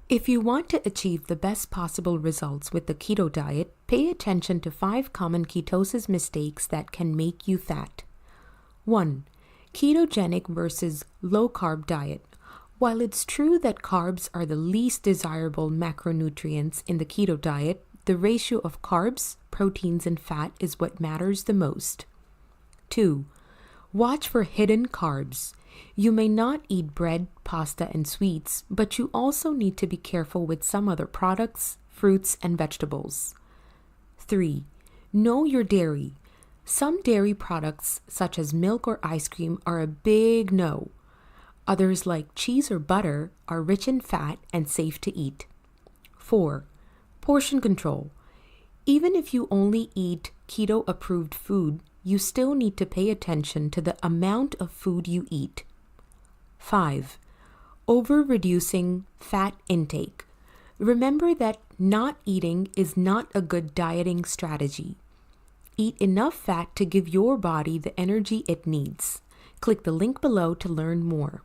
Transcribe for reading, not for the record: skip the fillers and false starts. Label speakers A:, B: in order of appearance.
A: If you want to achieve the best possible results with the keto diet, pay attention to 5 common ketosis mistakes that can make you fat. 1. Ketogenic versus low-carb diet. While it's true that carbs are the least desirable macronutrients in the keto diet, the ratio of carbs, proteins, and fat is what matters the most. 2. Watch for hidden carbs. You may not eat bread, pasta, and sweets, but you also need to be careful with some other products, fruits, and vegetables. 3. Know your dairy. Some dairy products, such as milk or ice cream, are a big no. Others, like cheese or butter, are rich in fat and safe to eat. 4. Portion control. Even if you only eat keto-approved food, you still need to pay attention to the amount of food you eat. 5. Over-reducing fat intake. Remember that not eating is not a good dieting strategy. Eat enough fat to give your body the energy it needs. Click the link below to learn more.